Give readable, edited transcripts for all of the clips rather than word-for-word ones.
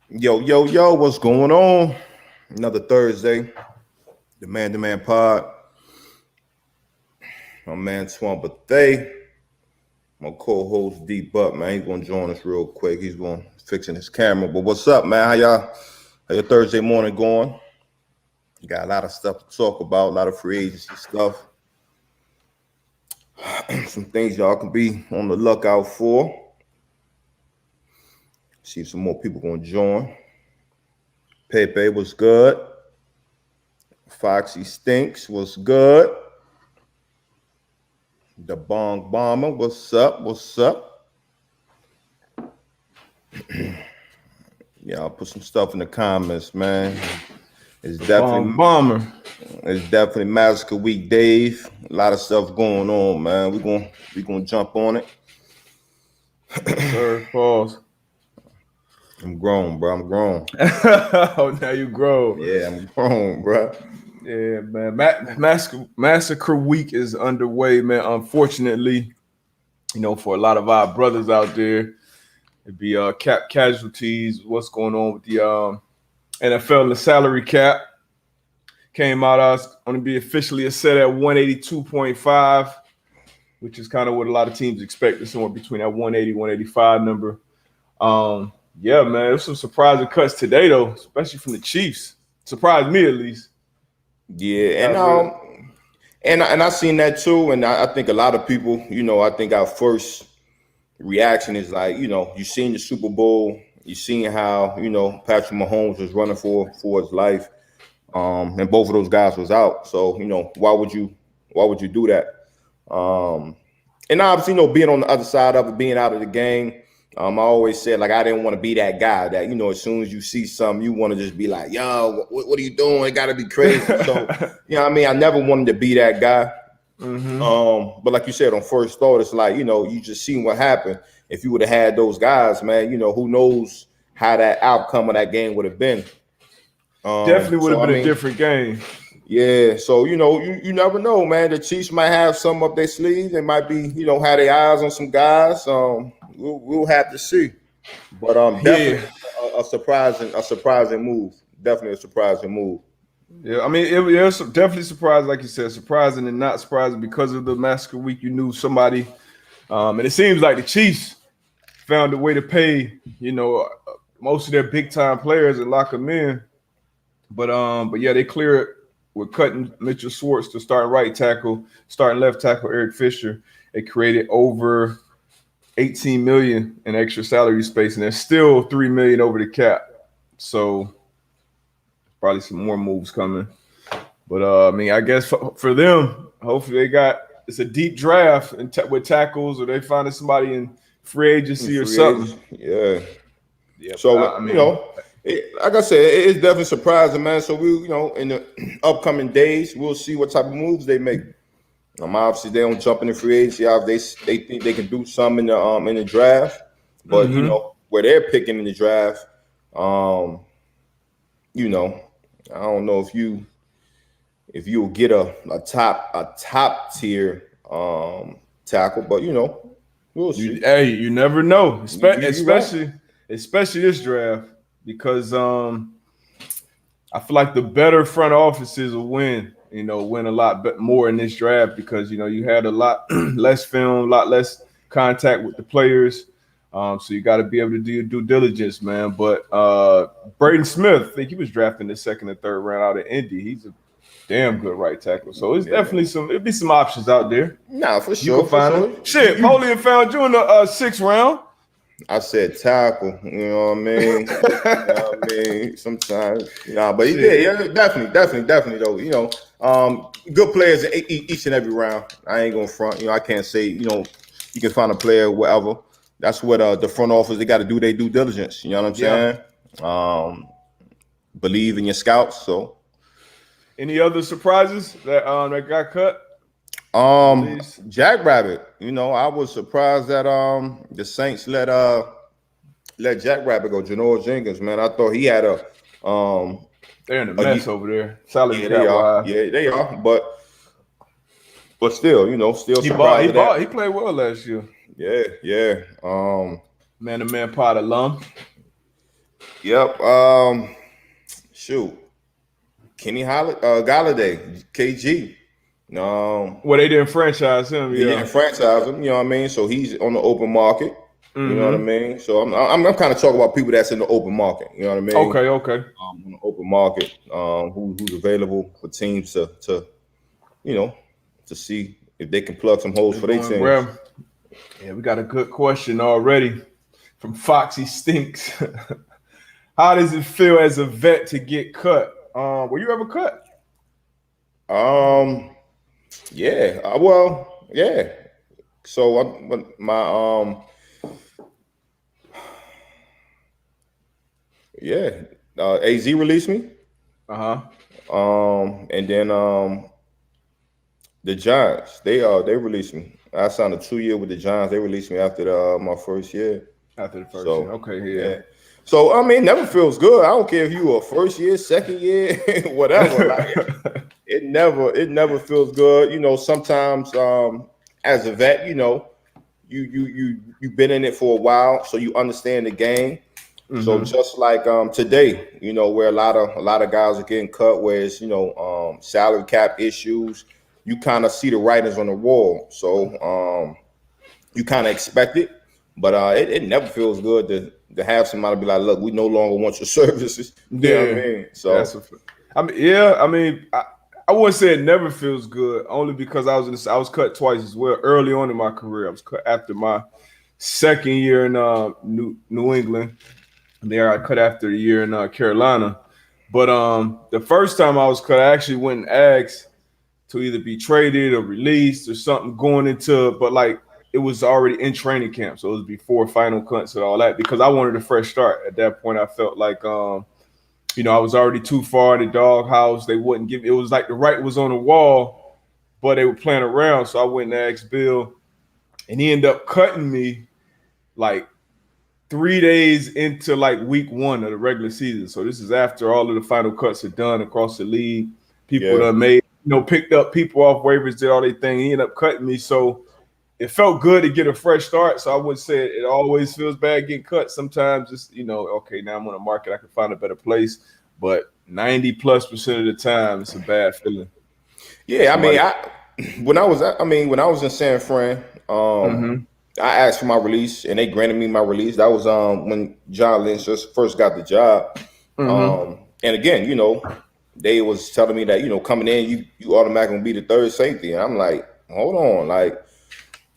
Yo, what's going on? Another Thursday, the Man Pod. My man Swamp Bathay, my co-host D Buck, man. He's gonna join us real quick. He's going fixing his camera. But what's up, man? How your Thursday morning going? You got a lot of stuff to talk about, a lot of free agency stuff. Some things y'all can be on the lookout for. See if some more people gonna join. Pepe was good. Foxy Stinks was good. The Bong Bomber, what's up? Yeah, I'll put some stuff in the comments, man. It's definitely Bomber. It's definitely Massacre Week, Dave. A lot of stuff going on, man. We gonna jump on it. Sir, pause. I'm grown, bro. I'm grown. Oh, now you grow. Yeah, I'm grown, bro. Yeah, man. Massacre Week is underway, man. Unfortunately, for a lot of our brothers out there, it'd be cap casualties. What's going on with the NFL and the salary cap? Came out going to be officially set at 182.5, which is kind of what a lot of teams expect, somewhere between that 180, 185 number. Yeah, man, there's some surprising cuts today, though, especially from the Chiefs. Surprised me, at least. Yeah, and I seen that too, and I think a lot of people, I think our first reaction is like, you seen the Super Bowl, you seen how, Patrick Mahomes was running for his life, and both of those guys was out. So, why would you do that? And obviously, being on the other side of it, being out of the game. I always said, like, I didn't want to be that guy that, as soon as you see something, you want to just be like, yo, what are you doing? It got to be crazy. So, I never wanted to be that guy. Mm-hmm. But like you said, on first thought, it's like, you just seen what happened. If you would have had those guys, man, who knows how that outcome of that game would have been. Definitely would have been a different game. Yeah, so you never know, man. The Chiefs might have some up their sleeves. They might be, have their eyes on some guys. We'll have to see. But definitely a surprising move. Definitely a surprising move. Yeah, I mean, it was definitely surprising, like you said, surprising and not surprising because of the Massacre Week. You knew somebody, and it seems like the Chiefs found a way to pay, most of their big time players and lock them in. But yeah, they clear it with cutting Mitchell Schwartz to starting right tackle, starting left tackle Eric Fisher. It created over $18 million in extra salary space, and there's still $3 million over the cap. So probably some more moves coming. But I guess for them, hopefully it's a deep draft with tackles, or they finding somebody in free agency or something. Yeah. So like I said, it's definitely surprising, man. So we, in the upcoming days, we'll see what type of moves they make. Obviously they don't jump in the free agency. They think they can do something in the draft, but where they're picking in the draft, I don't know if you'll get a top tier tackle, but we'll see. You never know, especially this draft, because I feel like the better front offices will win a lot more in this draft, because you had a lot less film, a lot less contact with the players. So you got to be able to do your due diligence, man. But Braden Smith, I think he was drafted in the second or third round out of Indy. He's a damn good right tackle. So it's definitely it'll be some options out there. Nah, for sure. You can find them. Shit, Polian found you in the 6th round. I said tackle, you know what I mean? Sometimes, but yeah, definitely though, good players in each and every round. I ain't gonna front, I can't say, you can find a player, whatever. That's what the front office, they got to do their due diligence. You know what I'm saying? Believe in your scouts. So, any other surprises that got cut? Jackrabbit. I was surprised that the Saints let Jackrabbit go. Janoris Jenkins, man. I thought he had they're in a mess over there. Salary cap wise. Yeah, they are. But still, still surprised. He played well last year. Yeah. Man-to-man pod alum. Yep. Shoot. Galladay, KG. Well, they didn't franchise him. They Yeah. didn't franchise him. You know what I mean? So he's on the open market. You know what I mean? So I'm kind of talking about people that's in the open market. You know what I mean? Okay. On the open market, who's available for teams to to see if they can plug some holes for their teams. Well, yeah, we got a good question already from Foxy Stinks. How does it feel as a vet to get cut? Were you ever cut? Yeah. Well, yeah. So AZ released me. And then the Giants, they released me. I signed a 2-year with the Giants. They released me after my first year. After the first year, okay, yeah. So I mean, it never feels good. I don't care if you were first year, second year, whatever. Like, it never feels good. You know, sometimes as a vet, you know, you've been in it for a while, so you understand the game. So just like today, you know, where a lot of guys are getting cut, where it's salary cap issues, you kind of see the writings on the wall. So you kind of expect it, but it never feels good to have somebody be like, look, we no longer want your services. You know what I mean? So I wouldn't say it never feels good, only because I was cut twice as well. Early on in my career, I was cut after my second year in New England. There, I cut after a year in Carolina. But the first time I was cut, I actually went and asked to either be traded or released or something going into, but like it was already in training camp. So it was before final cuts and all that, because I wanted a fresh start. At that point, I felt like, I was already too far in the doghouse. They wouldn't give, it was like the right was on the wall, but they were playing around. So I went and asked Bill, and he ended up cutting me like 3 days into like week 1 of the regular season. So this is after all of the final cuts are done across the league. People done made, picked up people off waivers, did all their thing. He ended up cutting me. So it felt good to get a fresh start. So I wouldn't say it always feels bad getting cut. Sometimes it's, okay, now I'm on the market, I can find a better place. But 90+% of the time, it's a bad feeling. Yeah, when I was in San Fran, I asked for my release, and they granted me my release. That was when John Lynch just first got the job. And again, they was telling me that coming in, you automatically be the third safety, and I'm like, hold on, like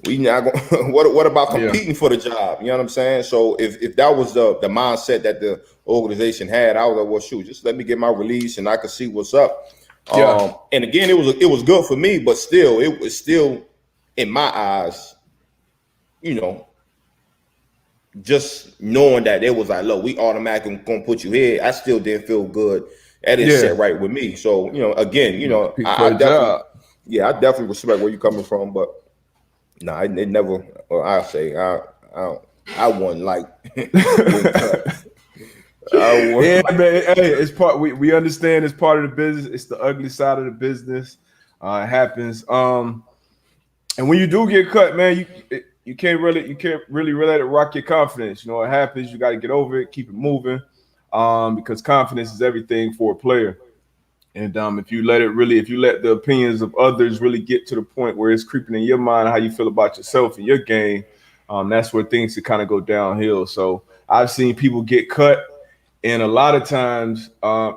we not going. What about competing for the job? You know what I'm saying? So if that was the mindset that the organization had, I was like, well, shoot, just let me get my release, and I could see what's up. And again, it was good for me, but still, it was still in my eyes. Just knowing that it was like, look, we automatically gonna put you here. I still didn't feel good. That didn't sit right with me. So, again, I definitely respect where you're coming from, but no, it never. Well, I say I wouldn't like. Yeah, man. Hey, it's part. We understand it's part of the business. It's the ugly side of the business. It happens. And when you do get cut, man, you can't really let it rock your confidence. It happens. You got to get over it, keep it moving, because confidence is everything for a player. And if you let the opinions of others really get to the point where it's creeping in your mind how you feel about yourself and your game, that's where things can kind of go downhill. So I've seen people get cut, and a lot of times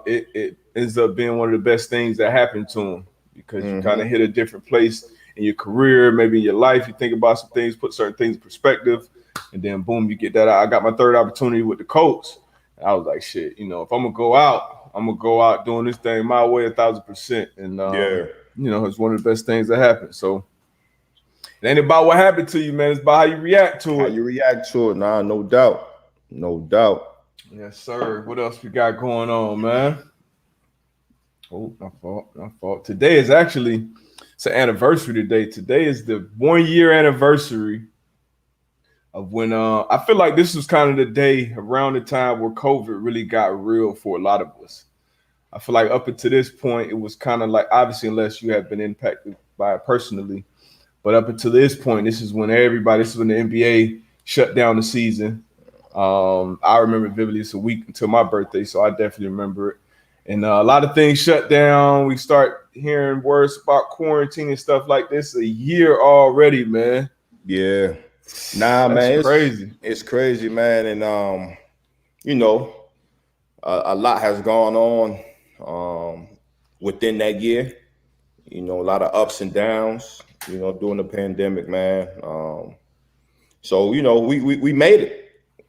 it ends up being one of the best things that happened to them, because you kind of hit a different place in your career, maybe in your life. You think about some things, put certain things in perspective, and then boom, you get that out. I got my third opportunity with the Colts. I was like, shit, if I'm gonna go out doing this thing my way 1,000%. And it's one of the best things that happened. So it ain't about what happened to you, man. It's about how you react to it. How you react to it, nah, no doubt. Yes, sir. What else we got going on, man? Oh, my fault. Today is actually, it's an anniversary today. Today is the 1-year anniversary of when I feel like this was kind of the day around the time where COVID really got real for a lot of us. I feel like up until this point, it was kind of like, obviously, unless you have been impacted by it personally, but up until this point, this is when the NBA shut down the season. I remember it vividly. It's a week until my birthday, so I definitely remember it. And a lot of things shut down. We start hearing words about quarantine and stuff like this a year already, man. Yeah. Nah, That's man, crazy. It's crazy, man. And you know, a lot has gone on within that year. You know, a lot of ups and downs, you know, during the pandemic, man. So, you know, we made it.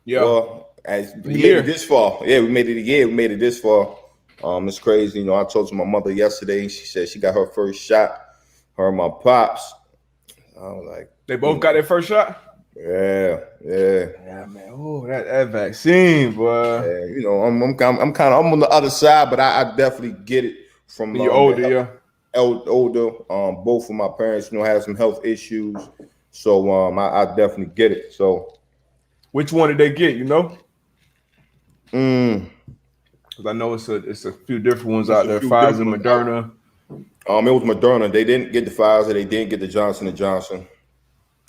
Yeah. Well, as we made Here. it this far. Yeah, we made it a year. We made it this far. It's crazy. You know, I told my mother yesterday, she said she got her first shot. Her and my pops. I was like, They both got their first shot? Yeah. Yeah, man. Oh, that vaccine, boy. Yeah, you know, I'm on the other side, but I definitely get it from You're older, yeah. Older. Both of my parents, you know, have some health issues. So I definitely get it. So which one did they get, you know? Because I know it's a few different ones out there. Pfizer, Moderna. It was Moderna. They didn't get the Pfizer. They didn't get the Johnson & Johnson.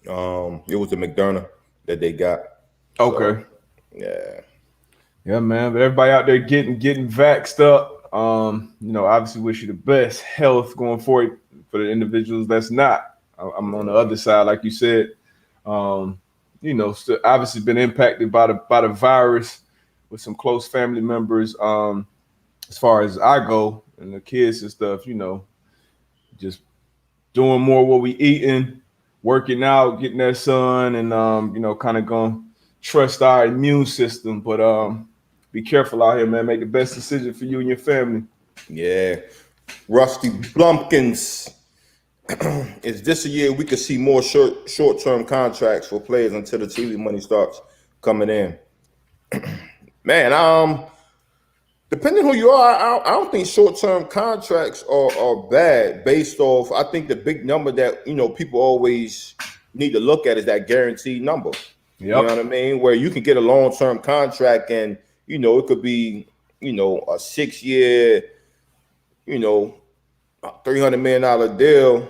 It was the Moderna that they got. Okay. So, yeah. Yeah, man. But everybody out there getting vaxxed up. You know, obviously wish you the best health going forward for the individuals that's not. I'm on the other side, like you said. You know, still obviously been impacted by the virus with some close family members. As far as I go and the kids and stuff, you know, just doing more what we eating, working out, getting that sun, and you know, kind of gonna trust our immune system. But be careful out here, man. Make the best decision for you and your family. Yeah. Rusty Blumpkins. Is this a year we could see more short-term contracts for players until the TV money starts coming in? Man, depending who you are, I don't think short-term contracts are bad based off. I think the big number that, you know, people always need to look at is that guaranteed number. Yep. You know what I mean? Where you can get a long-term contract and, you know, it could be, you know, a 6-year, you know, $300 million deal,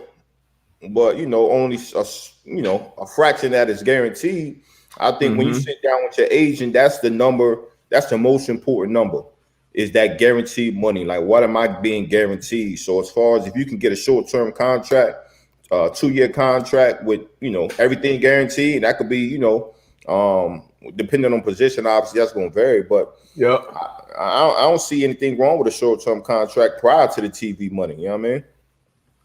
but, you know, only a fraction that is guaranteed. I think when you sit down with your agent, that's the number. That's the most important number, is that guaranteed money. Like, what am I being guaranteed? So as far as if you can get a short-term contract, 2-year contract with, you know, everything guaranteed, that could be, you know, depending on position, obviously that's going to vary. But yeah, I don't see anything wrong with a short-term contract prior to the TV money. You know what I mean?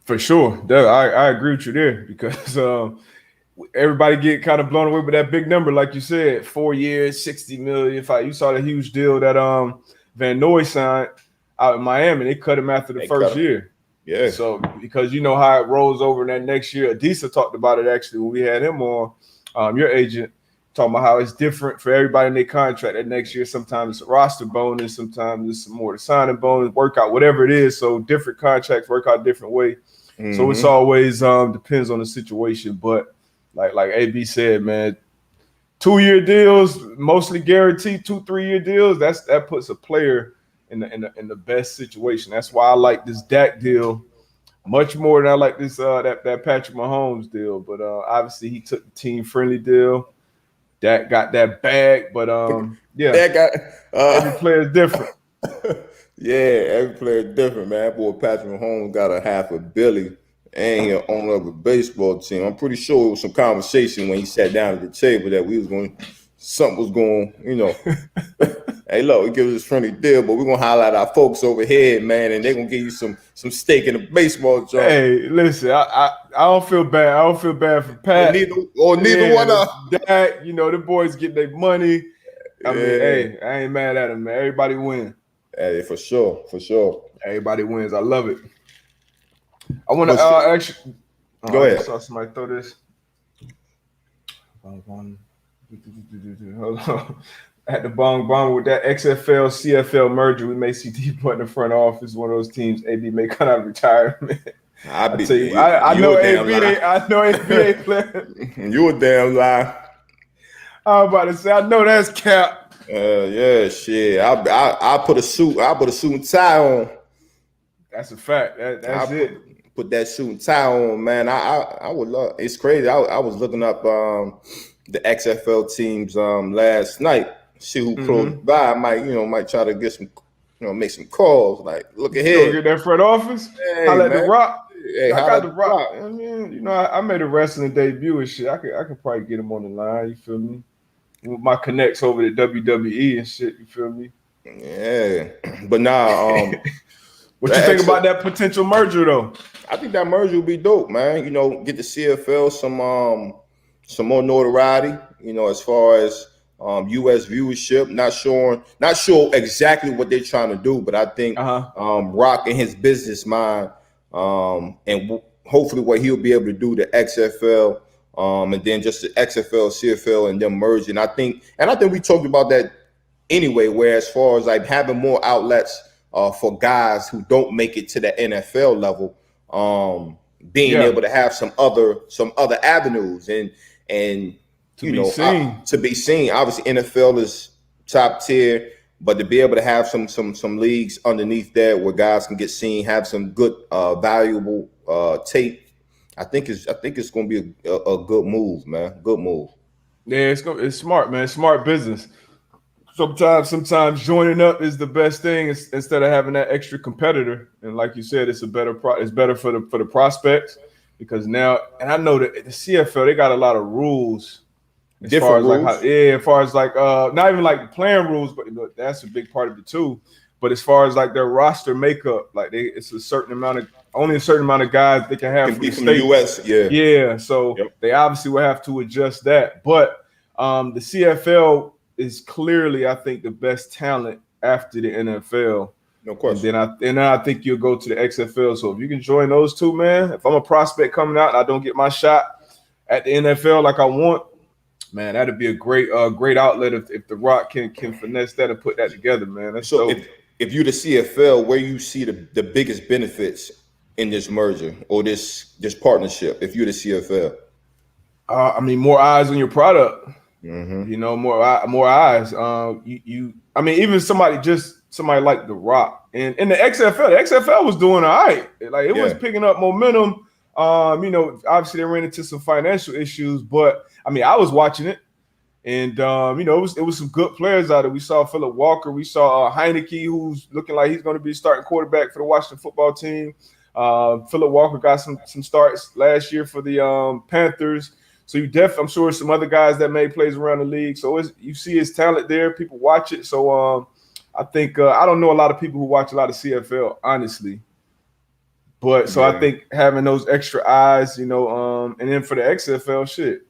For sure. I agree with you there, because everybody get kind of blown away with that big number, like you said, 4 years, 60 million. You saw the huge deal that Van Noy signed out in Miami. They cut him after the first year. Yeah. So because you know how it rolls over in that next year. Adisa talked about it actually when we had him on, your agent, talking about how it's different for everybody in their contract. That next year, sometimes it's a roster bonus, sometimes it's some more the signing bonus, workout, whatever it is. So different contracts work out a different way. So it's always depends on the situation. But like AB said, man, 2-year deals, mostly guaranteed, 2-3 year deals. That puts a player in the best situation. That's why I like this Dak deal much more than I like this that Patrick Mahomes deal. But obviously he took the team friendly deal. Dak got that bag, but yeah, Dak got every player is different. Yeah, every player is different, man. Boy, Patrick Mahomes got a $500 million and he owner of a baseball team. I'm pretty sure it was some conversation when he sat down at the table that something was going, you know. Hey, look, we give us a friendly deal, but we're gonna highlight our folks over here, man, and they're gonna give you some stake in the baseball joint. Hey, listen, I don't feel bad. I don't feel bad for Pat. Neither one of that. You know, the boys get their money. I mean, hey, I ain't mad at them, man. Everybody wins. Hey, for sure. Everybody wins. I love it. I want to actually go ahead. I saw somebody throw this. Hold on. At the bong with that XFL CFL merger, we may see D-Butt in the front office. One of those teams AB may come out of retirement. I know AB ain't playing. You a damn lie. I was about to say, I know that's cap. Yeah, shit. I put a suit and tie on. That's a fact. That's it. Put that suit and tie on, man. I would love. It's crazy. I was looking up the XFL teams last night. See who close by. Might try to get some, make some calls. Like, look ahead. Get that front office. Hey, Holla at The Rock. Hey, I got The Rock. I mean, I made a wrestling debut and shit. I could probably get him on the line. You feel me? With my connects over to WWE and shit. You feel me? Yeah, but now, what you think about that potential merger though? I think that merger will be dope, man. Get the CFL some more notoriety. As far as U.S. viewership. Not sure exactly what they're trying to do, but I think Rock in his business mind, and hopefully what he'll be able to do to XFL, and then just the XFL, CFL, and them merging. I think we talked about that anyway. Where as far as like having more outlets for guys who don't make it to the NFL level, being able to have some other avenues and to be seen. Obviously, NFL is top tier, but to be able to have some leagues underneath there where guys can get seen, have some good valuable tape. I think it's going to be a good move, man. Good move. Yeah, it's smart, man. Smart business. Sometimes joining up is the best thing instead of having that extra competitor. And like you said, it's better for the prospects because now, and I know that the CFL, they got a lot of rules. As far as not even like playing rules, but that's a big part of it too. But as far as like their roster makeup, like it's only a certain amount of guys they can have from the US. Yeah. So they obviously will have to adjust that. But the CFL is clearly, I think, the best talent after the NFL. Of course. And then I think you'll go to the XFL. So if you can join those two, man, if I'm a prospect coming out and I don't get my shot at the NFL like I want, man, that'd be a great outlet if The Rock can finesse that and put that together, man. That's so. If you're the CFL, where you see the biggest benefits in this merger or this partnership, if you're the CFL? I mean, more eyes on your product. Mm-hmm. More eyes. Even somebody like The Rock and in the XFL was doing all right. Like it was picking up momentum. Obviously they ran into some financial issues, but I mean, I was watching it, and it was some good players out there. We saw Phillip Walker, we saw Heineke, who's looking like he's going to be starting quarterback for the Washington football team. Phillip Walker got some starts last year for the Panthers. So I'm sure some other guys that made plays around the league. So you see his talent there. People watch it. So I think I don't know a lot of people who watch a lot of CFL, honestly. But so I think having those extra eyes, and then for the XFL, shit,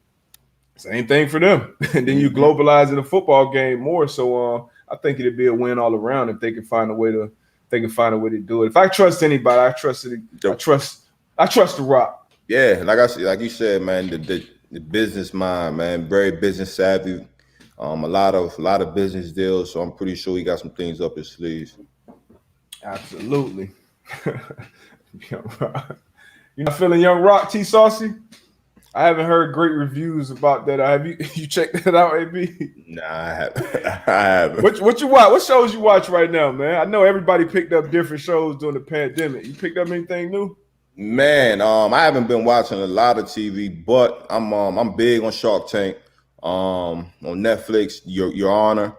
same thing for them. And then you globalize in the football game more. So I think it'd be a win all around if they can find a way to do it. If I trust anybody, I trust The Rock. Yeah, like you said, man, the business mind, man, very business savvy. A lot of business deals. So I'm pretty sure he got some things up his sleeves. Absolutely. You not feeling Young Rock, T Saucy? I haven't heard great reviews about that. Have you checked that out, AB? Nah, I haven't. What you watch? What shows you watch right now, man? I know everybody picked up different shows during the pandemic. You picked up anything new? Man, I haven't been watching a lot of TV, but I'm big on Shark Tank. On Netflix, Your Honor.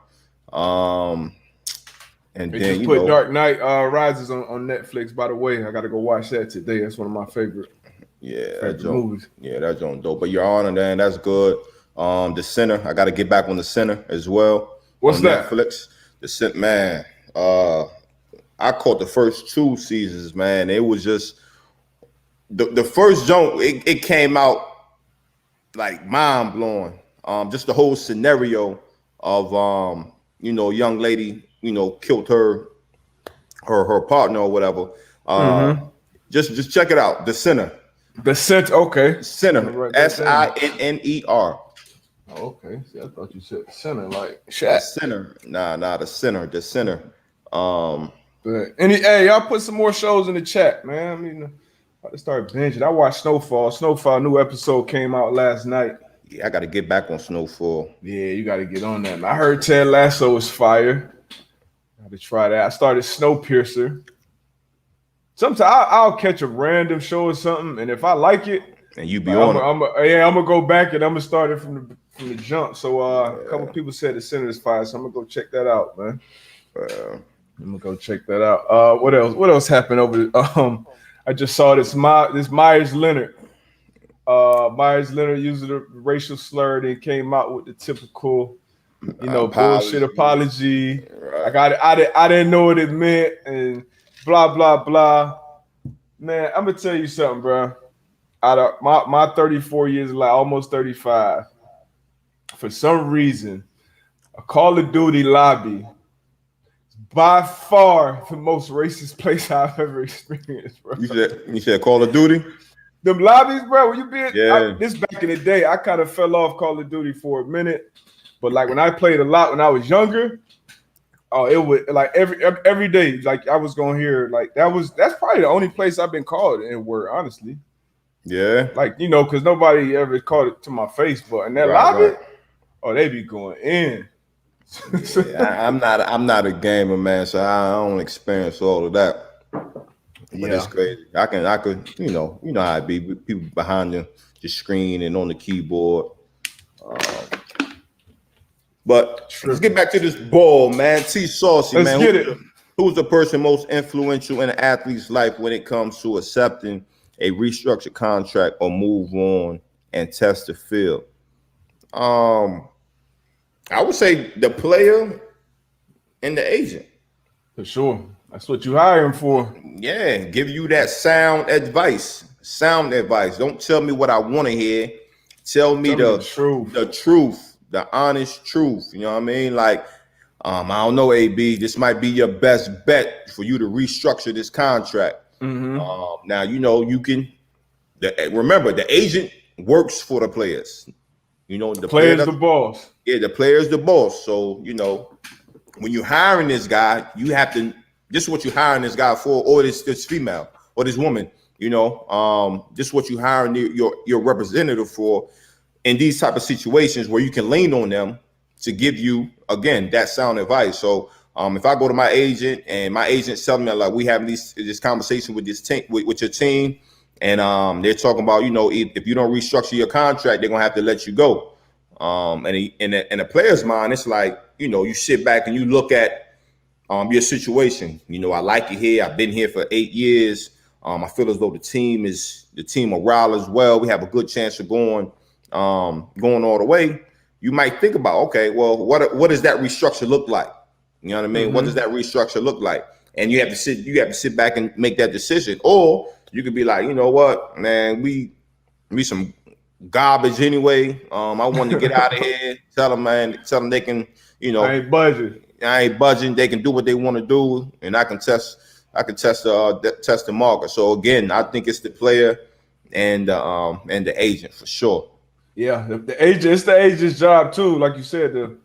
And they then just put Dark Knight Rises on Netflix. By the way, I got to go watch that today. That's one of my favorite movies. Yeah, that's on dope. But Your Honor, man, that's good. The Sinner, I got to get back on The Sinner as well. What's that? Netflix. The Sinner, man. I caught the first 2 seasons, man. It was just the first jump. It came out like mind blowing. Just the whole scenario of young lady, killed her partner or whatever. Just check it out. The Sinner. The Sinner. Okay. Sinner. SINNER. Okay. See, I thought you said Sinner like Shaq. Sinner. Nah. The Sinner. The Sinner. But hey, y'all put some more shows in the chat, man. I mean, I about to start binging. I watched Snowfall. Snowfall new episode came out last night. Yeah, I got to get back on Snowfall. Yeah, you got to get on that. I heard Ted Lasso was fire. Got to try that. I started Snowpiercer. Sometimes I'll catch a random show or something, and if I like it, and you be on it. I'm gonna go back and I'm gonna start it from from the jump. So a couple people said the Senators fired, so I'm gonna go check that out, man. I'm gonna go check that out. What else? What else happened over? I just saw this Myers Leonard. Myers Leonard used a racial slur and came out with the typical, bullshit apology. Right. I didn't know what it meant, and blah blah blah. Man, I'm gonna tell you something, bro. Out of my 34 years of life, almost 35, for some reason, a Call of Duty lobby is by far the most racist place I've ever experienced, bro. You said Call of Duty? Them lobbies, bro, when you been Yeah. this back in the day, I kind of fell off Call of Duty for a minute. But like when I played a lot when I was younger, it was like every day, like I was gonna hear like that's probably the only place I've been called N-word, honestly. Yeah. Like, because nobody ever called it to my face, but in that lobby, they be going in. Yeah, I'm not a gamer, man, so I don't experience all of that. But it's crazy. I could, you know how it be. People behind the screen and on the keyboard. But let's get back to this ball, man. T Saucy, man. Let's get it. Who's the person most influential in an athlete's life when it comes to accepting a restructured contract or move on and test the field? I would say the player and the agent. For sure. That's what you hire him for. Yeah, give you that sound advice. Sound advice. Don't tell me what I want to hear. Tell me the truth, the honest truth. You know what I mean? Like, I don't know, AB. This might be your best bet for you to restructure this contract. Mm-hmm. Now, you can. Remember, the agent works for the players. The player's the boss. Yeah, the player's the boss. So, when you're hiring this guy, you have to. This is what you're hiring this guy for, or this female, or this woman. This is what you're hiring your representative for in these type of situations where you can lean on them to give you, again, that sound advice. So if I go to my agent and my agent's telling me, like, we have this conversation with this team, with your team, and they're talking about, if you don't restructure your contract, they're gonna have to let you go. And in a player's mind, it's like, you sit back and you look at your situation. I like it here. I've been here for 8 years. I feel as though the team morale as well. We have a good chance of going all the way. You might think about, okay, well, what does that restructure look like? You know what I mean? Mm-hmm. What does that restructure look like? And you have to sit back and make that decision. Or you could be like, you know what, man, we some garbage anyway. I want to get out of here. Tell them they can, I ain't budging. They can do what they want to do, and I can test the market. So again, I think it's the player and the agent for sure. Yeah, the agent. It's the agent's job too, like you said, to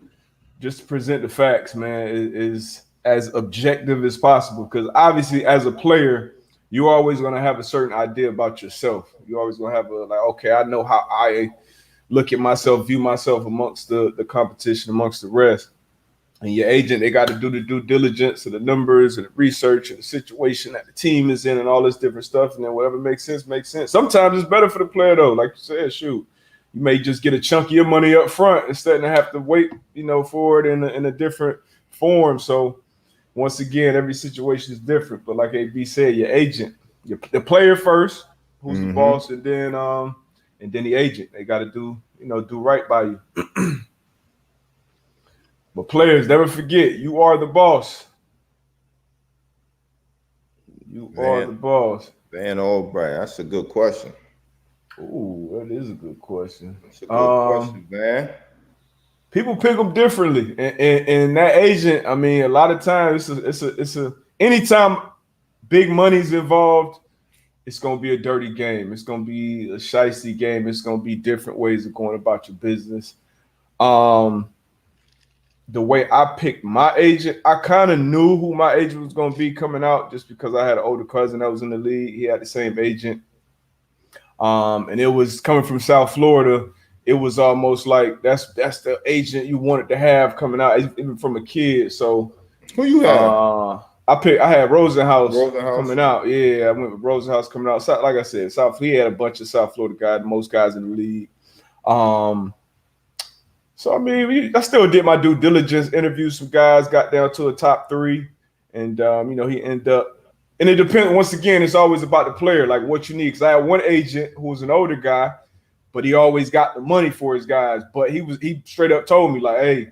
just present the facts, man. Is as objective as possible, because obviously, as a player, you're always going to have a certain idea about yourself. You're always going to have okay, I know how I look at myself, view myself amongst the competition, amongst the rest. And your agent, they got to do the due diligence of the numbers and the research and the situation that the team is in and all this different stuff. And then whatever makes sense, makes sense. Sometimes it's better for the player, though. Like you said, shoot, you may just get a chunk of your money up front instead of have to wait, for it in a different form. So once again, every situation is different. But like AB said, your agent, the player first, who's the boss, and then the agent. They got to do right by you. But players, never forget, you are the boss. You are the boss. Van Albright, that's a good question. Ooh, that is a good question. That's a good question, man. People pick them differently, and that agent. I mean, a lot of times it's a anytime big money's involved, it's gonna be a dirty game. It's gonna be a shicey game. It's gonna be different ways of going about your business. The way I picked my agent, I kind of knew who my agent was going to be coming out just because I had an older cousin that was in the league. He had the same agent. And it was coming from South Florida. It was almost like that's the agent you wanted to have coming out, even from a kid. So who you had? I had Rosenhaus coming out. Yeah, I went with Rosenhaus coming out. So, like I said, he had a bunch of South Florida guys, most guys in the league. So I mean, I still did my due diligence, interviewed some guys, got down to a top 3, and he ended up. And it depends. Once again, it's always about the player, like what you need. Because I had one agent who was an older guy, but he always got the money for his guys. But he straight up told me like, hey,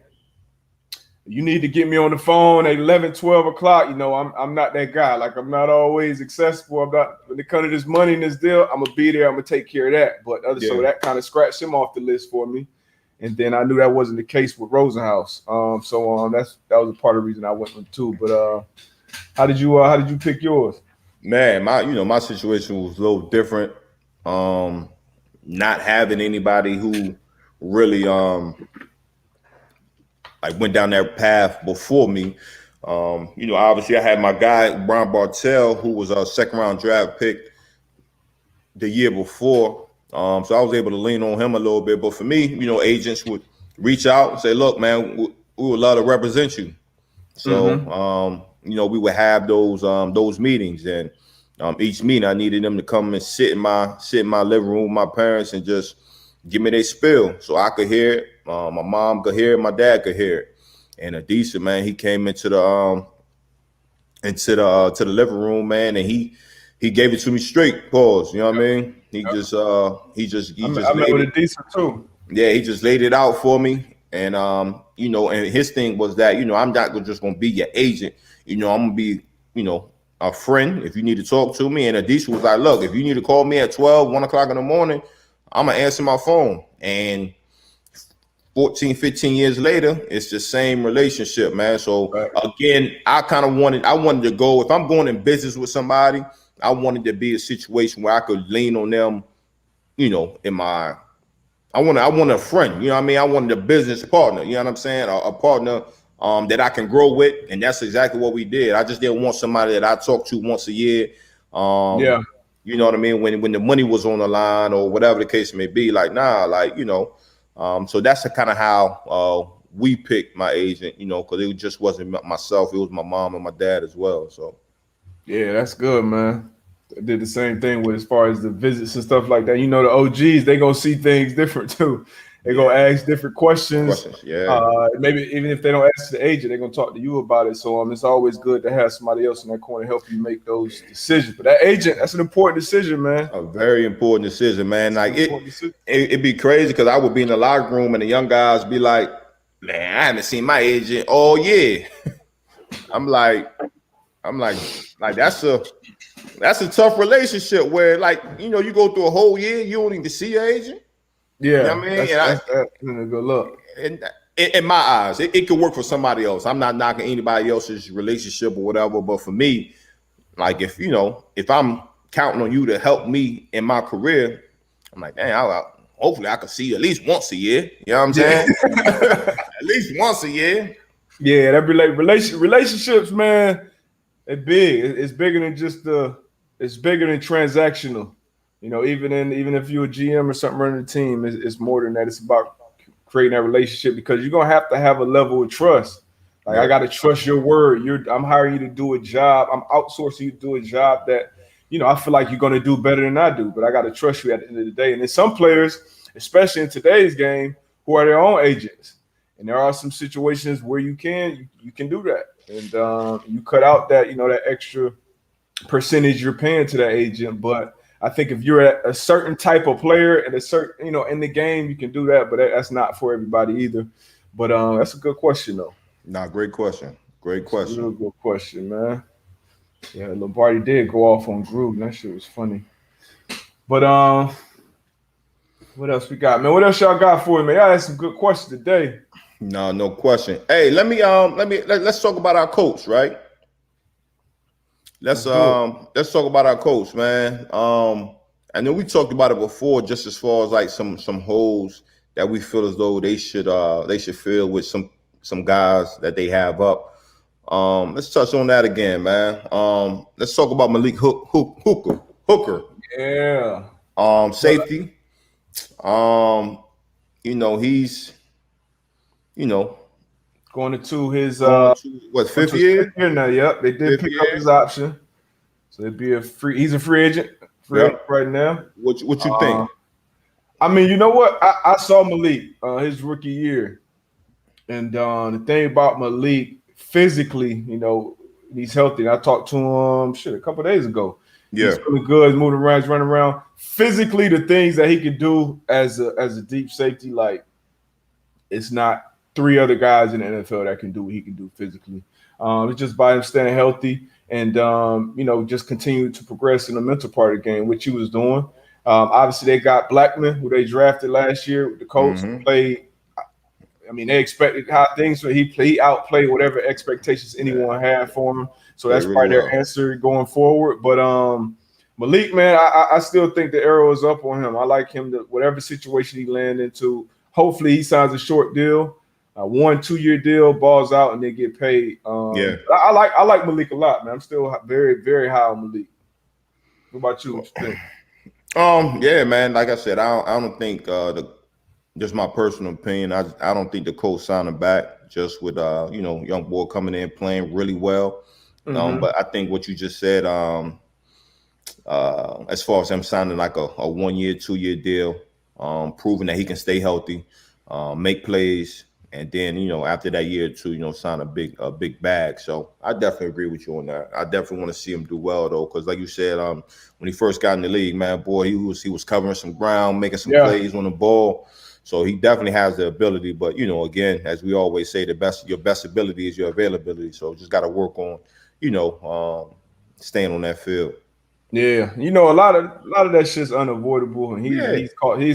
you need to get me on the phone at 11, 12 o'clock. I'm not that guy. Like, I'm not always accessible. I'm not, when it comes to this money and this deal, I'm going to be there. I'm going to take care of that. So that kind of scratched him off the list for me. And then I knew that wasn't the case with Rosenhaus. That was a part of the reason I went with 2. But how did you pick yours? Man, my situation was a little different. Not having anybody who really like went down that path before me. Obviously I had my guy Brian Bartell, who was a second round draft pick the year before. So I was able to lean on him a little bit. But for me, agents would reach out and say, look, man, we would love to represent you. So we would have those meetings, and each meeting I needed them to come and sit in my living room with my parents and just give me their spill so I could hear it. My mom could hear it, my dad could hear it. And Adisa, man, he came into the living room, man, and he gave it to me straight. Pause. You know what I mean? He just I met with Adisa too. Yeah, he just laid it out for me. And and his thing was that, I'm not just gonna be your agent. I'm gonna be, a friend if you need to talk to me. And Adisa was like, look, if you need to call me at 12, 1 o'clock in the morning, I'm gonna answer my phone. And 14, 15 years later, it's the same relationship, man. So again, I wanted to go, if I'm going in business with somebody, I wanted to be a situation where I could lean on them, I want a friend, you know what I mean? I wanted a business partner, you know what I'm saying? A partner that I can grow with. And that's exactly what we did. I just didn't want somebody that I talk to once a year. You know what I mean? When the money was on the line or whatever the case may be, like, nah, like, so that's kind of how we picked my agent, because it just wasn't myself. It was my mom and my dad as well. So, yeah, that's good, man. I did the same thing with as far as the visits and stuff like that. The OGs, they gonna see things different too. They gonna ask different questions. Maybe even if they don't ask the agent, they're gonna talk to you about it. So it's always good to have somebody else in that corner help you make those decisions. But that agent, that's an important decision, man. A very important decision, man. Like it'd be crazy because I would be in the locker room and the young guys be like, man, I haven't seen my agent all year. I'm like, that's a tough relationship where, like, you go through a whole year, you don't even see your agent. Yeah, you know what I mean? That's a good look. And in my eyes, it could work for somebody else. I'm not knocking anybody else's relationship or whatever, but for me, like if I'm counting on you to help me in my career, I'm like, dang, hopefully I can see you at least once a year. You know what I'm saying? At least once a year. Yeah, that relationships, man. It's big. It's bigger than it's bigger than transactional. Even if you're a GM or something running the team, it's more than that. It's about creating that relationship because you're gonna have to have a level of trust. Like, I gotta trust your word. I'm hiring you to do a job. I'm outsourcing you to do a job that, I feel like you're gonna do better than I do, but I gotta trust you at the end of the day. And then some players, especially in today's game, who are their own agents. And there are some situations where you can do that. And you cut out that, that extra percentage you're paying to that agent. But I think if you're a certain type of player and a certain, in the game, you can do that. But that's not for everybody either. But that's a good question, though. Nah, great question. Great question. Real good question, man. Yeah, Lombardi did go off on Gruden. That shit was funny. But what else we got, man? What else y'all got for me, man? Y'all had some good questions today. No question. Hey, let's talk about our coach, right? Let's talk about our coach, man. I know we talked about it before, just as far as like some holes that we feel as though they should fill with some guys that they have up. Let's touch on that again, man. Let's talk about Malik Hooker. Yeah. Safety. He's going into his fifth year now. Yep, they did pick up his option, so it'd be he's a free agent right now. What you think? I mean, you know what? I saw Malik his rookie year, and the thing about Malik physically, he's healthy. I talked to him a couple of days ago. Yeah. He's feeling good. He's moving around, he's running around. Physically, the things that he can do as a deep safety, like it's not three other guys in the NFL that can do what he can do physically. It's just by him staying healthy and just continue to progress in the mental part of the game, which he was doing. Obviously, they got Blackman, who they drafted last year with the Colts, played. I mean, they expected high things, so he outplayed whatever expectations anyone had for him. So that's probably their answer going forward. But Malik, man, I still think the arrow is up on him. I like him to whatever situation he land into. Hopefully, he signs a short deal, 1-2 year deal, balls out, and they get paid. I like Malik a lot, man. I'm still very, very high on Malik. What about you? What you think? Yeah, man. Like I said, I don't think just my personal opinion. I don't think the Colts signed him back just with young boy coming in playing really well. But I think what you just said, as far as him signing like a 1 year, 2 year deal, proving that he can stay healthy, make plays, and then after that year or two, sign a big bag. So I definitely agree with you on that. I definitely want to see him do well though, because like you said, when he first got in the league, man, boy, he was covering some ground, making some plays on the ball. So he definitely has the ability. But again, as we always say, your best ability is your availability. So just got to work on staying on that field. Yeah, a lot of that shit's unavoidable, and he's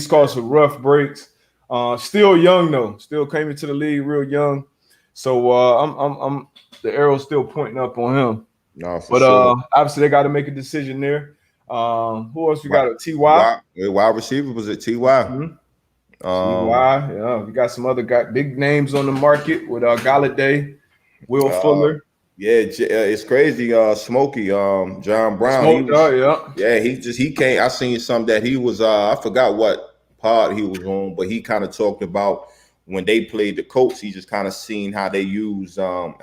caught some rough breaks. Still young though, still came into the league real young, so I'm the arrow's still pointing up on him. No, but sure. Obviously they got to make a decision there. Who else we got? Ty. Wide receiver, was it Ty? Ty, yeah. We got some other big names on the market with Galladay, Will Fuller. Yeah, it's crazy. Smokey, John Brown. He came. I seen some that he was. I forgot what pod he was on, but he kind of talked about when they played the Colts. He just kind of seen how they use Ty,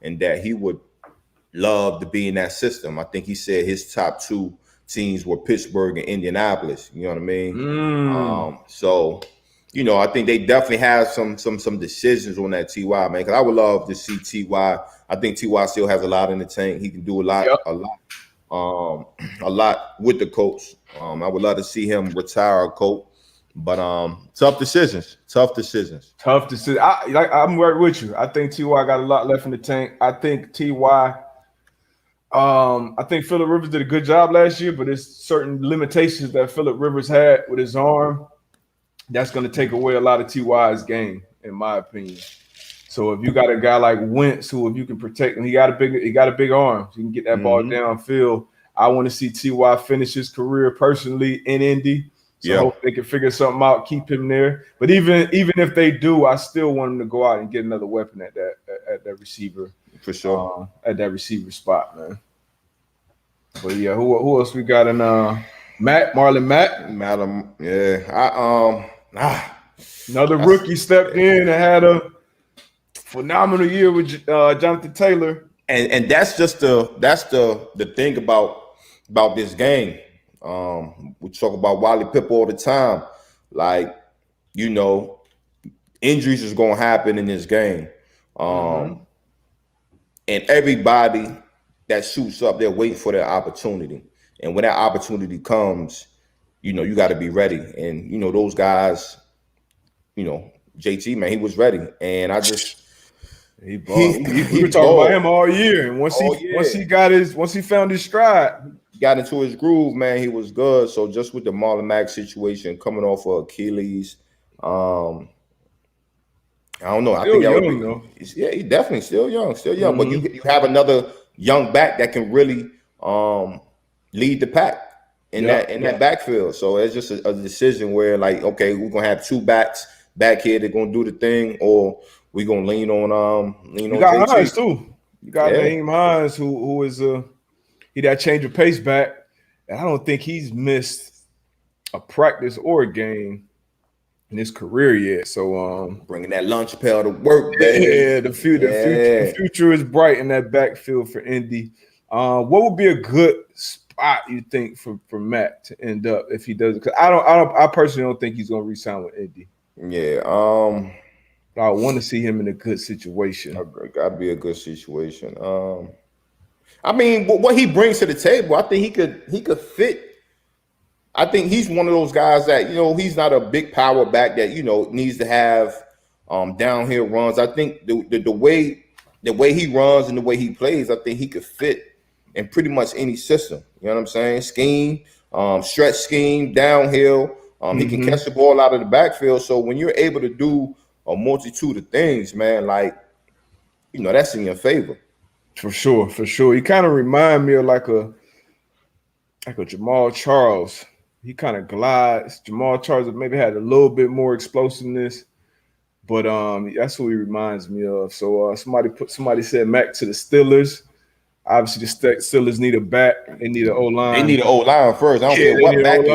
and that he would love to be in that system. I think he said his top two teams were Pittsburgh and Indianapolis. You know what I mean? So. I think they definitely have some decisions on that Ty, man. Because I would love to see Ty. I think Ty still has a lot in the tank. He can do a lot with the Colts. I would love to see him retire a Colt, but tough decisions. I'm right with you. I think Ty got a lot left in the tank. I think Ty. I think Phillip Rivers did a good job last year, but there's certain limitations that Phillip Rivers had with his arm. That's going to take away a lot of Ty's game, in my opinion. So if you got a guy like Wentz, who if you can protect him, he got a big arm, so you can get that ball downfield. I want to see Ty finish his career personally in Indy. So I hope they can figure something out, keep him there. But even if they do, I still want him to go out and get another weapon at that receiver. For sure. At that receiver spot, man. But yeah, who else we got in Marlon Mack? Yeah. Another rookie stepped in and had a phenomenal year with Jonathan Taylor. And that's just the thing about this game. We talk about Wally Pipp all the time. Like, injuries is gonna happen in this game. And everybody that suits up, they're waiting for their opportunity. And when that opportunity comes, you got to be ready. And, those guys, JT, man, he was ready. And I just – we were talking about him all year. And once he found his stride, got into his groove, man, he was good. So just with the Marlon Mack situation coming off of Achilles, I don't know. I think that would be – yeah, he's definitely still young. But you have another young back that can really lead the pack in that backfield. So it's just a decision where, like, okay, we're gonna have two backs back here that gonna do the thing, or we're gonna lean on you got Hines too. You got Naeem Hines, who is he that change of pace back, and I don't think he's missed a practice or a game in his career yet. So bringing that lunch pail to work, baby. Yeah, the future is bright in that backfield for Indy. What would be a good spot you think for Matt to end up if he does? Because I personally don't think he's gonna re-sign with Indy. Yeah. I want to see him in a good situation. Gotta be a good situation. I mean, what he brings to the table, I think he could fit. I think he's one of those guys that, he's not a big power back that, needs to have downhill runs. I think the way he runs and the way he plays, I think he could fit in pretty much any system. You know what I'm saying? Scheme, stretch scheme, downhill. He can catch the ball out of the backfield. So when you're able to do a multitude of things, man, like, that's in your favor. For sure. He kind of remind me of like a Jamarr Charles. He kind of glides. Jamarr Charles maybe had a little bit more explosiveness, but that's who he reminds me of. So somebody said Mac to the Steelers. Obviously, the Steelers need a back. They need an O-line. They need an O-line first. I don't care what back you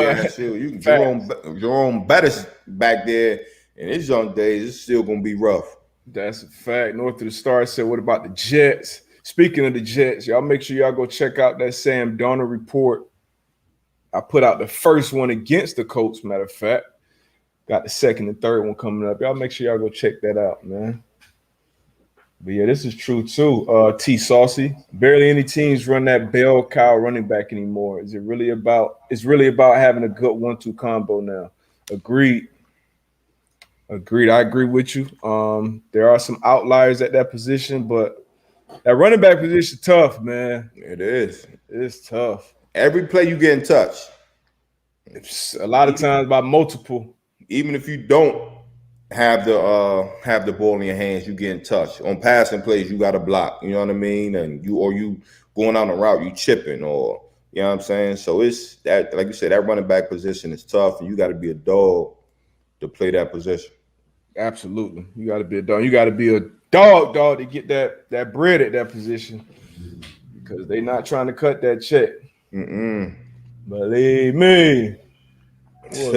have. Jerome Bettis back there in his young days, it's still going to be rough. That's a fact. North of the Star said, what about the Jets? Speaking of the Jets, y'all make sure y'all go check out that Sam Darnold report. I put out the first one against the Colts, matter of fact. Got the second and third one coming up. Y'all make sure y'all go check that out, man. But yeah, this is true too. T Saucy. Barely any teams run that bell cow running back anymore. It's really about having a good 1-2 combo now. Agreed. I agree with you. There are some outliers at that position, but that running back position tough, man. It is. It's tough. Every play you get in touch. It's a lot of times by multiple. Even if you don't have the ball in your hands, you get in touch. On passing plays, you got to block. You know what I mean? And you going on the route, you chipping, or you know what I'm saying? So it's that, like you said, that running back position is tough, and you got to be a dog to play that position. Absolutely. You got to be a dog. You got to be a dog to get that bread at that position, because they're not trying to cut that check. Believe me. You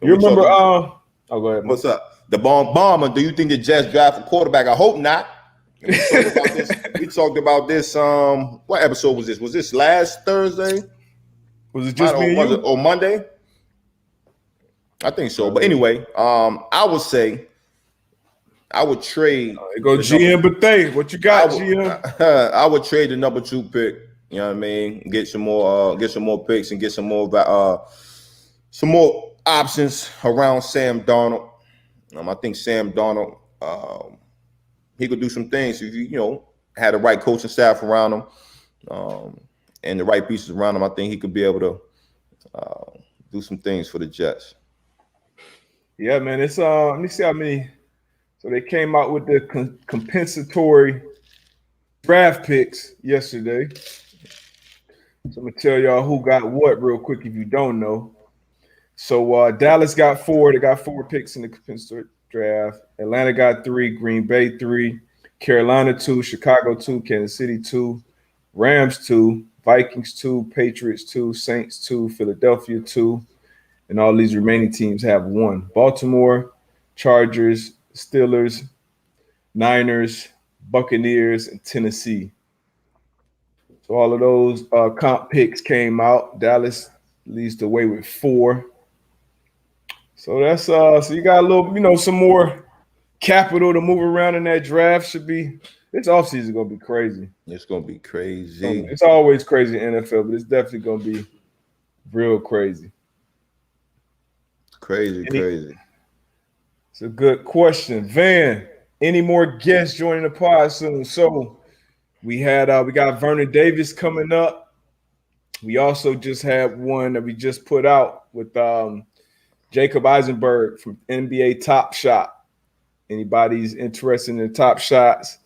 remember? Oh, go ahead. What's up? The bomber. Do you think the Jets draft a quarterback? I hope not. We talked about this. What episode was this? Was this last Thursday? Was it just me? Was it or Monday? I think so. But anyway, I would say I would trade. Go GM Bethea. What you got, GM? I would trade the number 2 pick. You know what I mean? Get some more picks and get some more options around Sam Darnold. I think Sam Darnold, he could do some things if you had the right coaching staff around him, and the right pieces around him. I think he could be able to do some things for the Jets. Yeah, man. It's let me see how many. So they came out with the compensatory draft picks yesterday. So I'm gonna tell y'all who got what real quick if you don't know. So Dallas got 4. They got 4 picks in the compensatory draft. Atlanta got 3, Green Bay 3, Carolina 2, Chicago 2, Kansas City 2, Rams 2, Vikings 2, Patriots 2, Saints 2, Philadelphia 2, and all these remaining teams have 1. Baltimore, Chargers, Steelers, Niners, Buccaneers, and Tennessee. So all of those comp picks came out. Dallas leads the way with 4. So that's so you got a little, some more capital to move around in that draft. This offseason is gonna be crazy. It's gonna be crazy. It's always crazy in NFL, but it's definitely gonna be real crazy. Crazy. It's a good question. Van, any more guests joining the pod soon? So we got Vernon Davis coming up. We also just had one that we just put out with Jacob Eisenberg from NBA Top Shot. Anybody's interested in the Top Shots,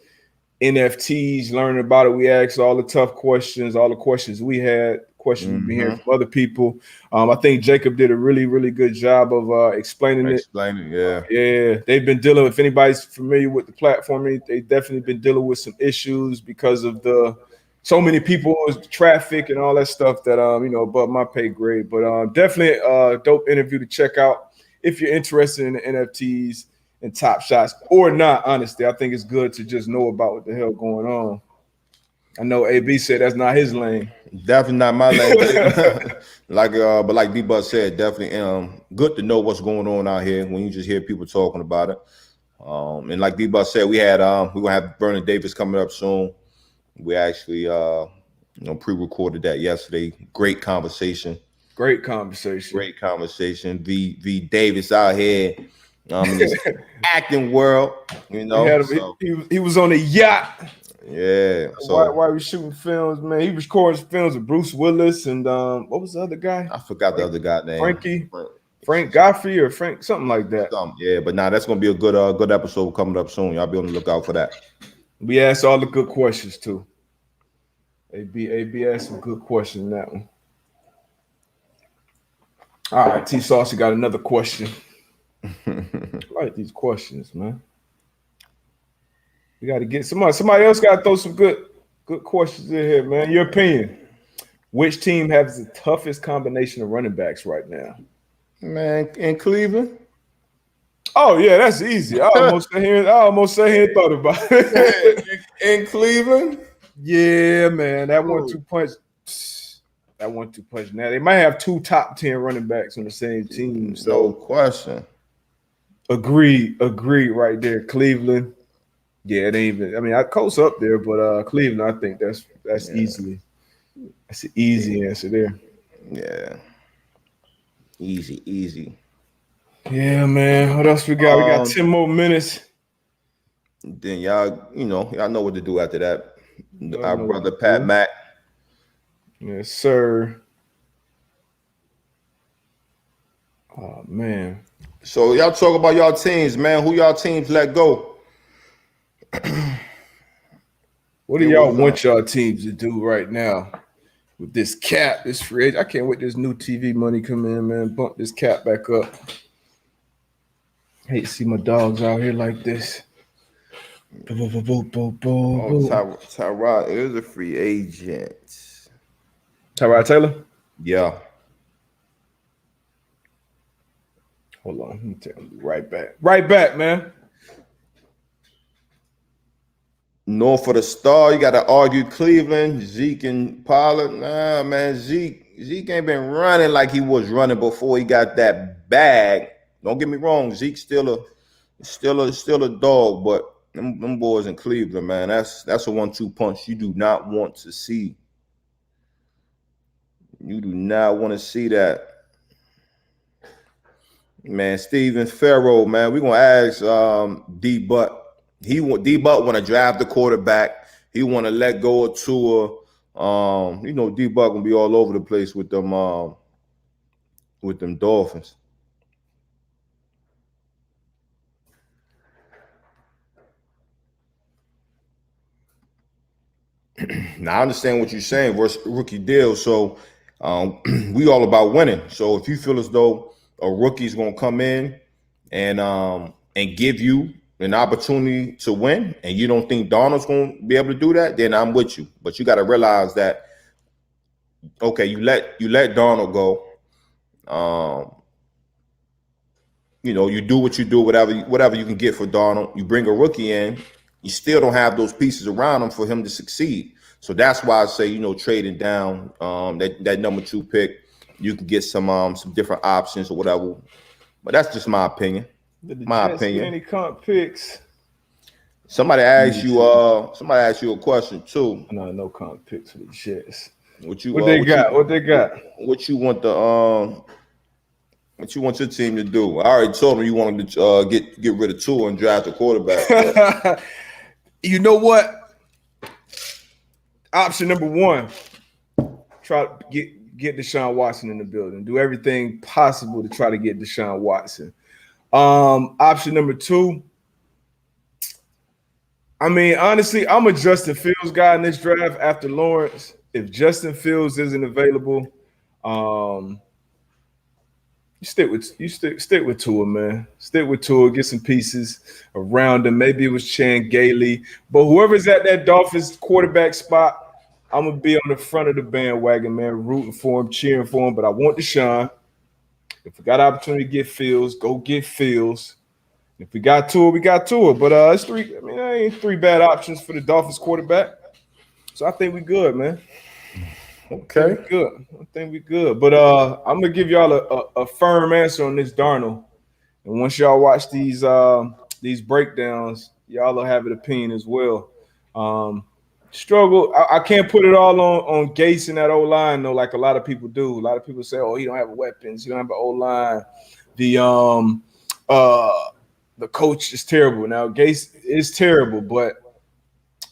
NFTs, learning about it. We asked all the tough questions, all the questions we had, questions we've been hearing from other people. I think Jacob did a really, really good job of explaining it. Yeah. They've been dealing with, if anybody's familiar with the platform, they've definitely been dealing with some issues because of so many people, traffic and all that stuff that, above my pay grade. But definitely a dope interview to check out if you're interested in the NFTs and Top Shots or not. Honestly, I think it's good to just know about what the hell going on. I know AB said that's not his lane. Definitely not my lane. But like D-Buck said, definitely good to know what's going on out here when you just hear people talking about it. And like D-Buck said, we're gonna have Vernon Davis coming up soon. We actually pre-recorded that yesterday. Great conversation. Great conversation. V Davis out here in this acting world, you know. He was on a yacht. Yeah. So why we shooting films, man? He recording films with Bruce Willis and what was the other guy? I forgot the other guy name. Frank Godfrey or Frank something like that. Yeah, but that's gonna be a good episode coming up soon. Y'all be on the lookout for that. We asked all the good questions too. AB asked some good questions in that one. All right, T Saucy got another question. I like these questions, man. We got to get somebody else got to throw some good questions in here, man. Your opinion. Which team has the toughest combination of running backs right now? Man, in Cleveland. Oh yeah, that's easy. I almost sat here and thought about it. In Cleveland? Yeah, man. That 1-2 punch. That 1-2 punch. Now they might have 2 top 10 running backs on the same team. So no question. Agreed right there. Cleveland. Yeah, it ain't even. I mean, Colts up there, but Cleveland, I think that's easily. That's an easy answer there. Yeah. Easy. Yeah, man. What else we got? We got 10 more minutes. Then y'all know what to do after that. Our brother Pat Mack. Yes, sir. Oh man. So y'all talk about y'all teams, man. Who y'all teams let go? What do y'all want y'all teams to do right now with this cap, this free agent? I can't wait this new TV money come in, man. Bump this cap back up. Hate to see my dogs out here like this. Tyrod is a free agent. Tyrod Taylor? Yeah. Hold on. Let me tell you right back. Right back, man. North of the Star, you got to argue Cleveland, Zeke and Pollard. Nah, man, Zeke ain't been running like he was running before he got that bag. Don't get me wrong, Zeke's still a dog, but them boys in Cleveland, man, that's a 1-2 punch you do not want to see. You do not want to see that. Man, Steven Farrow, man, we're gonna ask D-Buck. D-Buck want to draft the quarterback. He want to let go of Tua. D-Buck gonna be all over the place with them Dolphins. Now I understand what you're saying versus rookie deal. So we all about winning. So if you feel as though a rookie's gonna come in and give you an opportunity to win, and you don't think Darnold's going to be able to do that, then I'm with you. But you got to realize that, okay, you let Darnold go. You do what you do, whatever you can get for Darnold. You bring a rookie in, you still don't have those pieces around him for him to succeed. So that's why I say, trading down that number 2 pick, you can get some different options or whatever. But that's just my opinion. My opinion. Any comp picks? Somebody asked you a question too. No comp picks for the Jets. What they got? What you want your team to do? I already told them you wanted to get rid of Tua and draft a quarterback. You know what? Option number 1: try to get Deshaun Watson in the building. Do everything possible to try to get Deshaun Watson. Option number 2. I mean, honestly, I'm a Justin Fields guy in this draft after Lawrence. If Justin Fields isn't available, you stick with Tua, man. Stick with Tua, get some pieces around him. Maybe it was Chan Gailey, but whoever's at that Dolphins quarterback spot, I'm gonna be on the front of the bandwagon, man, rooting for him, cheering for him. But I want Deshaun. If we got an opportunity to get Fields, go get Fields. If we got Tua, we got Tua. But it's 3. I mean, there ain't 3 bad options for the Dolphins quarterback. So I think we good, man. Okay. I think we good. But I'm gonna give y'all a firm answer on this Darnold. And once y'all watch these breakdowns, y'all will have an opinion as well. Struggle. I can't put it all on Gase and that O line though, like a lot of people do. A lot of people say, "Oh, he don't have weapons. He don't have an O line." The coach is terrible. Now Gase is terrible, but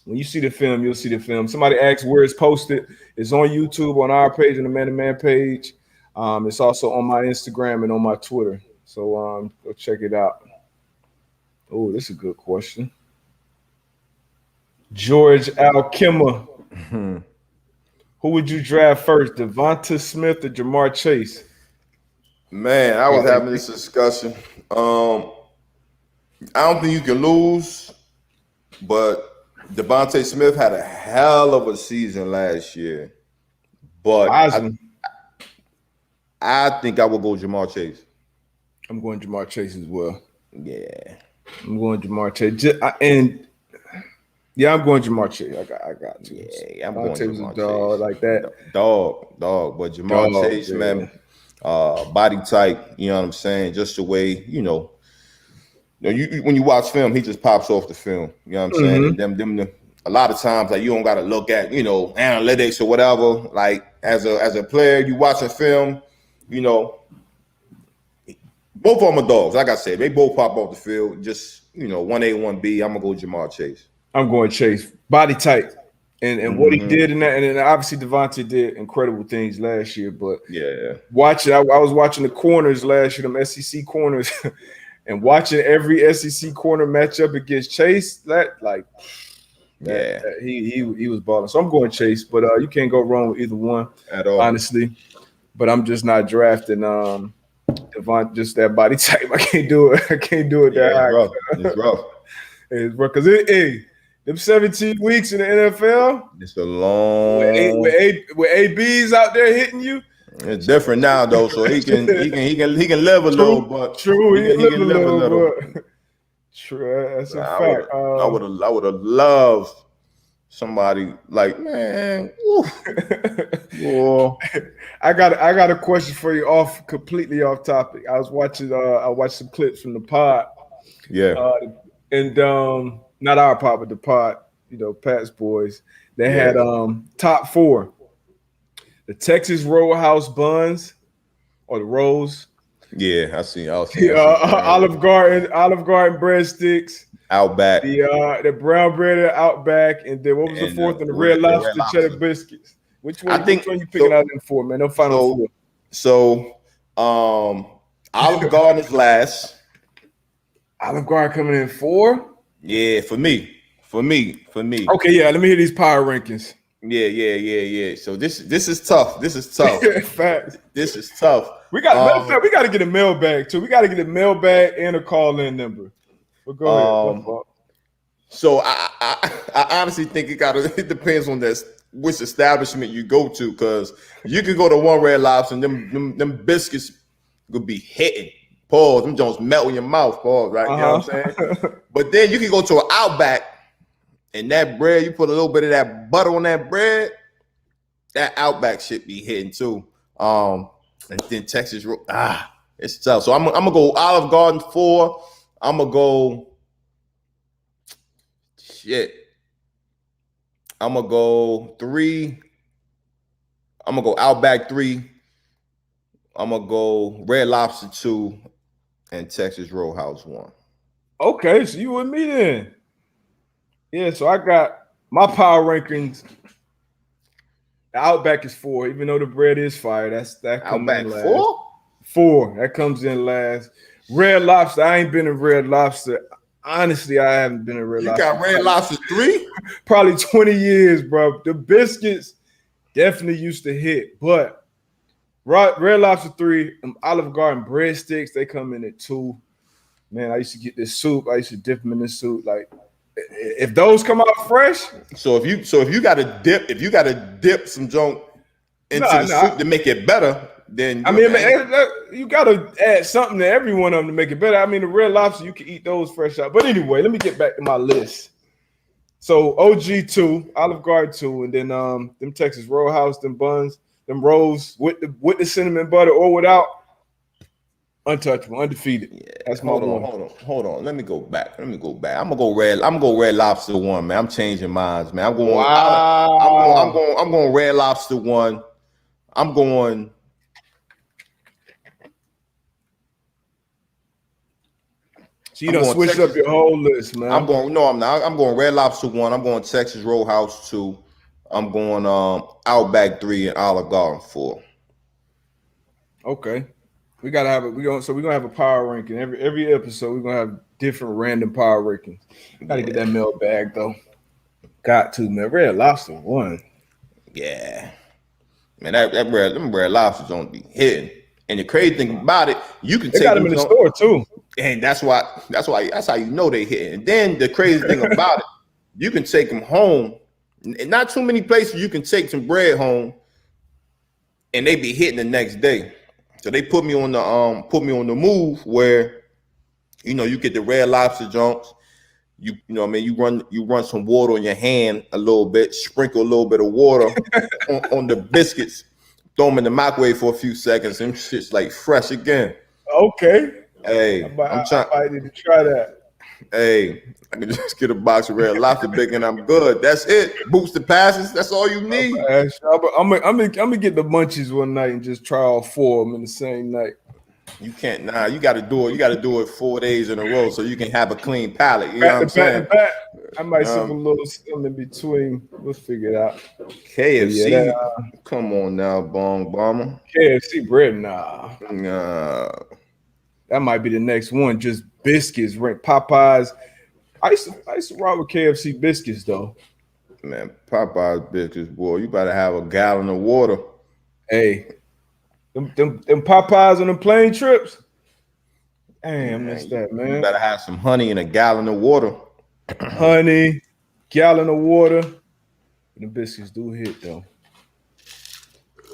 when you see the film, you'll see the film. Somebody asked where it's posted. It's on YouTube, on our page, on the Man to Man page. It's also on my Instagram and on my Twitter. So go check it out. Oh, this is a good question. George Alkema. Who would you draft first, Devonta Smith or Jamarr Chase? Man, I was having this discussion. I don't think you can lose, but Devonta Smith had a hell of a season last year. But I think I would go Jamarr Chase. I'm going Jamarr Chase as well. Yeah. I'm going Jamarr Chase. I'm going Jamarr Chase. I got to. Yeah, I'm going Jamarr Chase. Dog like that. Dog. But Jamarr Chase, man, body type, you know what I'm saying? Just the way, when you watch film, he just pops off the film. You know what I'm saying? And a lot of times, like, you don't got to look at, analytics or whatever. Like, as a player, you watch a film, both of them are dogs. Like I said, they both pop off the field. Just, 1A, 1B. I'm going to go Jamarr Chase. I'm going Chase. Body type. And what he did in that, and then obviously Devonta did incredible things last year. But yeah, I was watching the corners last year, them SEC corners, and watching every SEC corner match up against Chase. He was balling. So I'm going Chase, but you can't go wrong with either one at all, honestly. But I'm just not drafting Devonta, just that body type. I can't do it. That high. It's rough. It's rough because them 17 weeks in the NFL. It's a long with ABs out there hitting you. It's different now though, so he can live a little, but true. He can live a little. True, that's a fact. I would have loved somebody like, man. I got a question for you, completely off topic. I watched some clips from the pod. Yeah. Not our pod, but the pod, Pat's boys. They had top 4. The Texas Roadhouse buns or the rolls. Yeah, I see. Olive Garden breadsticks. Outback. The brown bread at Outback, and then what was the fourth? And the Red Lobster cheddar biscuits. Which one you picking out in 4, man? No final 4. So Olive Garden is last. Olive Garden coming in 4? Yeah, for me. Okay, yeah. Let me hear these power rankings. Yeah. So this is tough. Facts. This is tough. We got to get a mailbag too. We got to get a mailbag and a call-in number. But go ahead. So I honestly think it depends on which establishment you go to, because you can go to one Red Lobster and them biscuits could be hitting. Pause. Them Jones melt in your mouth. Pause. Right. You know what I'm saying? But then you can go to an Outback, and that bread, you put a little bit of that butter on that bread, that Outback shit be hitting too. And then Texas, it's tough. So I'm gonna go Olive Garden 4. I'm gonna go. I'm gonna go 3. I'm gonna go Outback 3. I'm gonna go Red Lobster 2 and Texas Roadhouse 1. Okay, so you with me then? Yeah, so I got my power rankings. The Outback is 4, even though the bread is fire. That comes Outback in last. 4? 4. That comes in last. Red Lobster. I ain't been in Red Lobster. Honestly, I haven't been in Red Lobster. You got Red Lobster 3? Probably 20 years, bro. The biscuits definitely used to hit, but Red Lobster 3, Olive Garden breadsticks, they come in at 2. Man, I used to get this soup. I used to dip them in this soup. Like, if those come out fresh. So if you got to dip some junk into the soup to make it better, then you got to add something to every one of them to make it better. I mean, the Red Lobster, you can eat those fresh out. But anyway, let me get back to my list. So OG 2, Olive Garden 2, and then them Texas Roadhouse, them buns, them rolls with the cinnamon butter or without. Untouchable, undefeated. Yeah, That's my one. hold on. Let me go back. I'm gonna go Red Lobster 1, man. I'm changing minds, man. I'm going. Wow. I'm going Red Lobster 1. I'm going. So you done switched up your whole list, man. I'm not. I'm going Red Lobster 1. I'm going Texas Roadhouse 2. I'm going Outback 3 and Olive Garden 4. Okay. We gotta have it. We're gonna have a power ranking. Every episode, we're gonna have different random power rankings. Gotta get that mailbag though. Got to, man. Red Lobster 1. Yeah. Man, them Red Lobsters don't be hitting. And the crazy thing about it, you can they take got them in the store too. And that's how you know they hit. And then the crazy thing about it, you can take them home. And not too many places you can take some bread home, and they be hitting the next day. So they put me on the move where, you get the Red Lobster junks. You know what I mean? You run some water on your hand a little bit, sprinkle a little bit of water on the biscuits, throw them in the microwave for a few seconds, and shit's like fresh again. Okay. Hey, I need to try that. Hey, I can just get a box of Red Lobster bacon and I'm good. That's it. Boost the passes. That's all you need. I'm gonna get the munchies one night and just try all 4 of them in the same night. You can't. Nah, you got to do it. You got to do it 4 days in a row so you can have a clean palate. You know what I'm saying? I might see a little something in between. We'll figure it out. KFC. Come on now, Bong Bomber. KFC bread, nah. That might be the next one. Just biscuits, right? Popeyes. I used to rock with KFC biscuits though. Man, Popeyes biscuits, boy. You better have a gallon of water. Hey, them Popeyes on the plane trips. Damn, I missed that, man. You better have some honey and a gallon of water. Honey, gallon of water. The biscuits do hit though.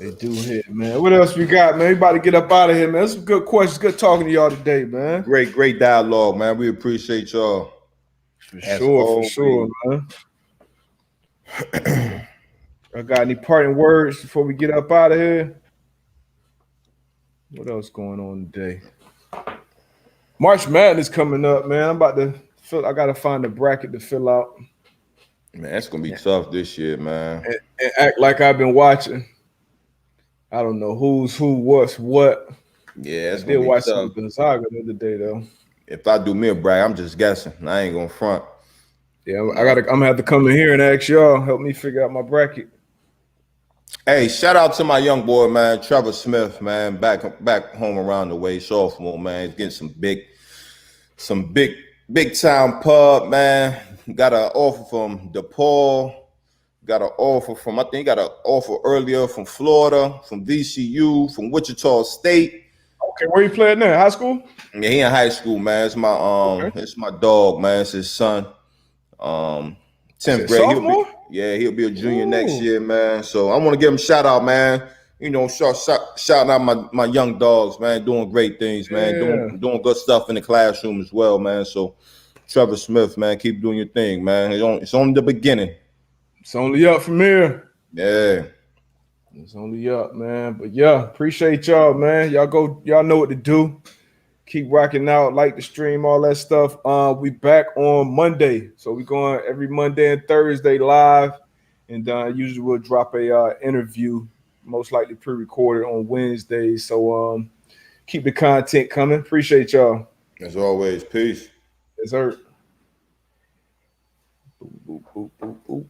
They do hit, man. What else we got, man? We about to get up out of here, man. That's some good questions. Good talking to y'all today, man. Great dialogue, man. We appreciate y'all. For sure, man. I got any parting words before we get up out of here? What else going on today? March Madness coming up, man. I gotta find a bracket to fill out. Man, it's gonna be tough this year, man. And act like I've been watching. I don't know who's who, what's what. Yeah, it's I did watch some Gonzaga the other day though. If I do me a brag, I'm just guessing. I ain't gonna front. Yeah, I'm gonna have to come in here and ask y'all, help me figure out my bracket. Hey, shout out to my young boy, man, Trevor Smith, man, back home around the way, sophomore, man. He's getting some big time pub, man. Got an offer from DePaul. Got an offer from, I think he got an offer earlier from Florida, from VCU, from Wichita State. Okay, where you playing now? High school? Yeah, he in high school, man. It's my dog, man. It's his son. 10th grade. He'll be a junior next year, man. So I want to give him a shout out, man. Shouting out my young dogs, man, doing great things, man. Doing good stuff in the classroom as well, man. So Trevor Smith, man, keep doing your thing, man. It's only the beginning. It's only up from here. Yeah. It's only up, man. But yeah, appreciate y'all, man. Y'all know what to do. Keep rocking out, like the stream, all that stuff. We back on Monday. So we going every Monday and Thursday live. And usually we'll drop a interview, most likely pre-recorded on Wednesday. So keep the content coming. Appreciate y'all. As always, peace. Yes, sir. Boop, boop, boop, boop, boop.